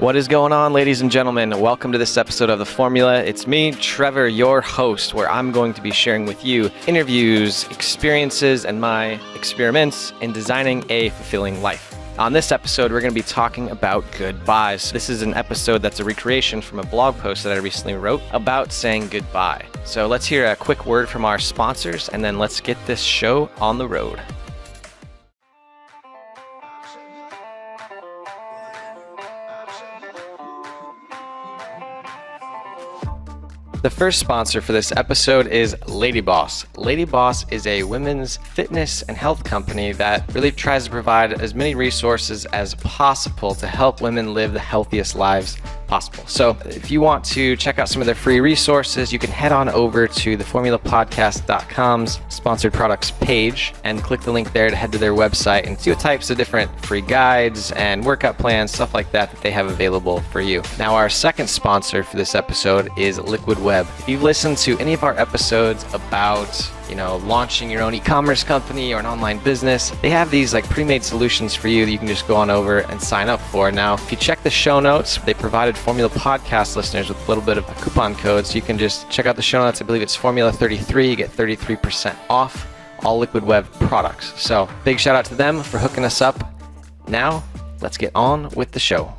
What is going on, ladies and gentlemen? Welcome to this episode of The Formula. It's me, Trevor, your host, where I'm going to be sharing with you interviews, experiences, and my experiments in designing a fulfilling life. On this episode, we're going to be talking about goodbyes. This is an episode that's a recreation from a blog post that I recently wrote about saying goodbye. So let's hear a quick word from our sponsors, and then let's get this show on the road. The first sponsor for this episode is Lady Boss. Lady Boss is a women's fitness and health company that really tries to provide as many resources as possible to help women live the healthiest lives possible. So if you want to check out some of their free resources, you can head on over to theformulapodcast.com's sponsored products page and click the link there to head to their website and see what types of different free guides and workout plans, stuff like that they have available for you. Now, our second sponsor for this episode is Liquid Web. If you've listened to any of our episodes about launching your own e-commerce company or an online business, they have these pre-made solutions for you that you can just go on over and sign up for. Now, if you check the show notes, they provided Formula Podcast listeners with a little bit of a coupon code, so you can just check out the show notes. I believe it's Formula 33. You get 33% off all Liquid Web products. So big shout out to them for hooking us up. Now, let's get on with the show.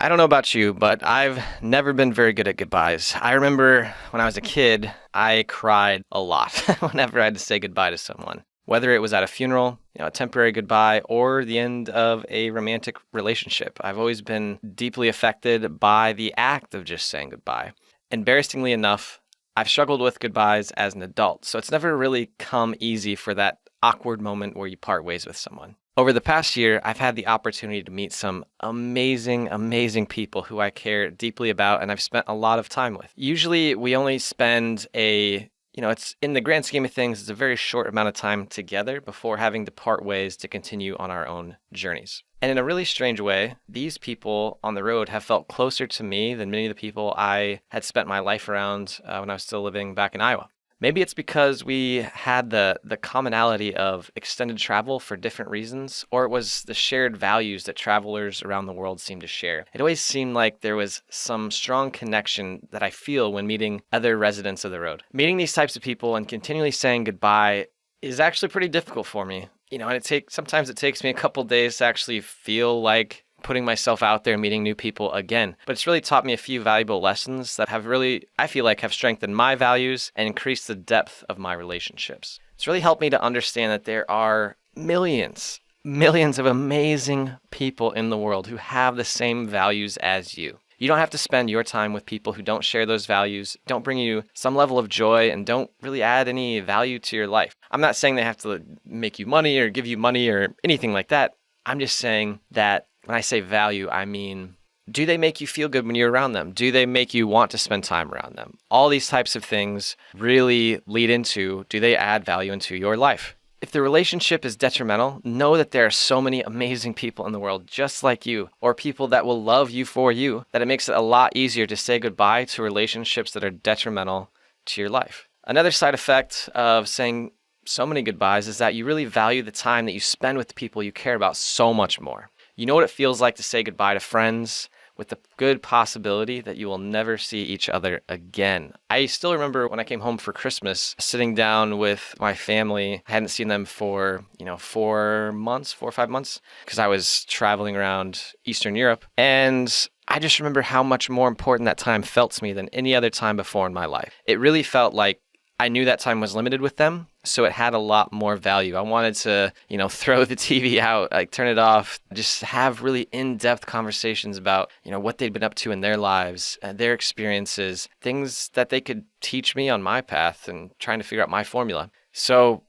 I don't know about you, but I've never been very good at goodbyes. I remember when I was a kid, I cried a lot whenever I had to say goodbye to someone. Whether it was at a funeral, a temporary goodbye, or the end of a romantic relationship, I've always been deeply affected by the act of just saying goodbye. Embarrassingly enough, I've struggled with goodbyes as an adult, so it's never really come easy for that awkward moment where you part ways with someone. Over the past year, I've had the opportunity to meet some amazing people who I care deeply about and I've spent a lot of time with. Usually, we only spend it's in the grand scheme of things, it's a very short amount of time together before having to part ways to continue on our own journeys. And in a really strange way, these people on the road have felt closer to me than many of the people I had spent my life around when I was still living back in Iowa. Maybe it's because we had the commonality of extended travel for different reasons, or it was the shared values that travelers around the world seem to share. It always seemed like there was some strong connection that I feel when meeting other residents of the road. Meeting these types of people and continually saying goodbye is actually pretty difficult for me. And sometimes it takes me a couple days to actually feel like putting myself out there and meeting new people again. But it's really taught me a few valuable lessons that I feel like have strengthened my values and increased the depth of my relationships. It's really helped me to understand that there are millions of amazing people in the world who have the same values as you. You don't have to spend your time with people who don't share those values, don't bring you some level of joy, and don't really add any value to your life. I'm not saying they have to make you money or give you money or anything like that. I'm just saying that when I say value, I mean, do they make you feel good when you're around them? Do they make you want to spend time around them? All these types of things really lead into, do they add value into your life? If the relationship is detrimental, know that there are so many amazing people in the world just like you, or people that will love you for you, that it makes it a lot easier to say goodbye to relationships that are detrimental to your life. Another side effect of saying so many goodbyes is that you really value the time that you spend with the people you care about so much more. You know what it feels like to say goodbye to friends with the good possibility that you will never see each other again. I still remember when I came home for Christmas, sitting down with my family. I hadn't seen them for, 4 or 5 months, because I was traveling around Eastern Europe. And I just remember how much more important that time felt to me than any other time before in my life. It really felt like I knew that time was limited with them, so it had a lot more value. I wanted to, throw the TV out, turn it off, just have really in-depth conversations about, what they'd been up to in their lives, their experiences, things that they could teach me on my path and trying to figure out my formula. So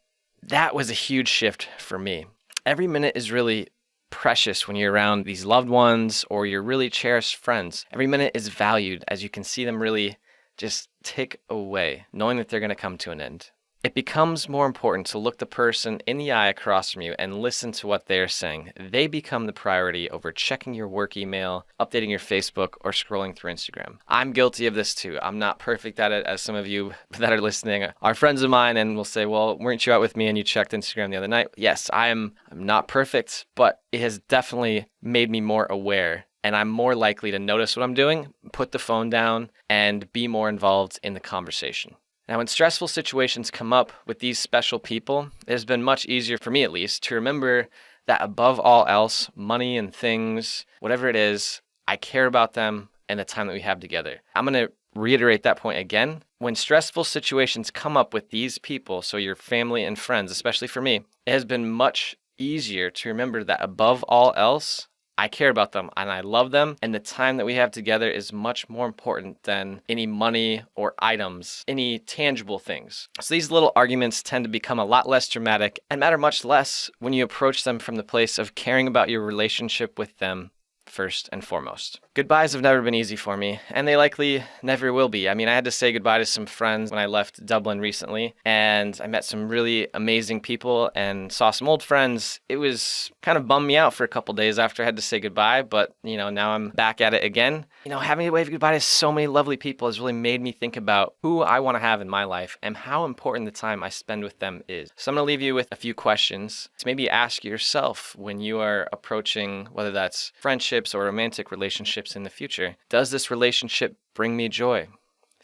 that was a huge shift for me. Every minute is really precious when you're around these loved ones or your really cherished friends. Every minute is valued as you can see them really just tick away, knowing that they're going to come to an end. It becomes more important to look the person in the eye across from you and listen to what they're saying. They become the priority over checking your work email, updating your Facebook, or scrolling through Instagram. I'm guilty of this too. I'm not perfect at it, as some of you that are listening are friends of mine and will say, well, weren't you out with me and you checked Instagram the other night? Yes, I'm not perfect, but it has definitely made me more aware and I'm more likely to notice what I'm doing, put the phone down, and be more involved in the conversation. Now, when stressful situations come up with these special people, it has been much easier for me, at least, to remember that above all else, money and things, whatever it is, I care about them and the time that we have together. I'm going to reiterate that point again. When stressful situations come up with these people, so your family and friends, especially for me, it has been much easier to remember that above all else, I care about them and I love them, and the time that we have together is much more important than any money or items, any tangible things. So these little arguments tend to become a lot less dramatic and matter much less when you approach them from the place of caring about your relationship with them first and foremost. Goodbyes have never been easy for me, and they likely never will be. I mean, I had to say goodbye to some friends when I left Dublin recently, and I met some really amazing people and saw some old friends. It was kind of bummed me out for a couple days after I had to say goodbye, but now I'm back at it again. Having to wave goodbye to so many lovely people has really made me think about who I want to have in my life and how important the time I spend with them is. So I'm going to leave you with a few questions to maybe ask yourself when you are approaching, whether that's friendships or romantic relationships in the future. Does this relationship bring me joy?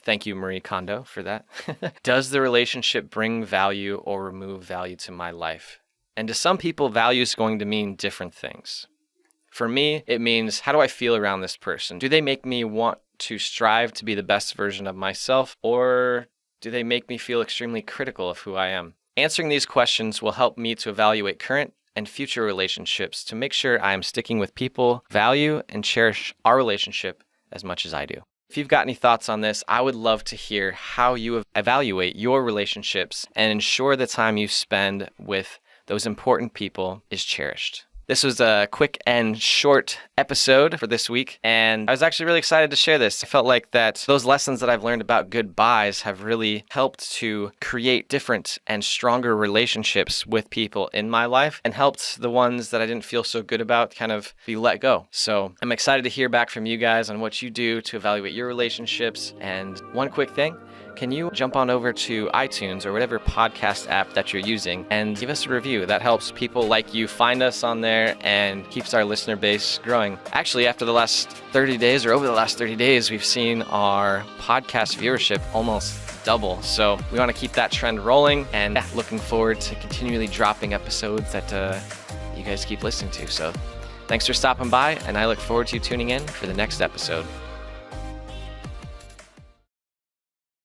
Thank you, Marie Kondo, for that. Does the relationship bring value or remove value to my life? And to some people, value is going to mean different things. For me, it means, how do I feel around this person? Do they make me want to strive to be the best version of myself, or do they make me feel extremely critical of who I am? Answering these questions will help me to evaluate current and future relationships to make sure I am sticking with people, value, and cherish our relationship as much as I do. If you've got any thoughts on this, I would love to hear how you evaluate your relationships and ensure the time you spend with those important people is cherished. This was a quick and short episode for this week, and I was actually really excited to share this. I felt like that those lessons that I've learned about goodbyes have really helped to create different and stronger relationships with people in my life and helped the ones that I didn't feel so good about kind of be let go. So I'm excited to hear back from you guys on what you do to evaluate your relationships. And one quick thing, can you jump on over to iTunes or whatever podcast app that you're using and give us a review? That helps people like you find us on there and keeps our listener base growing. Actually, after the last 30 days or over the last 30 days, we've seen our podcast viewership almost double. So we want to keep that trend rolling, and looking forward to continually dropping episodes that you guys keep listening to. So thanks for stopping by, and I look forward to you tuning in for the next episode.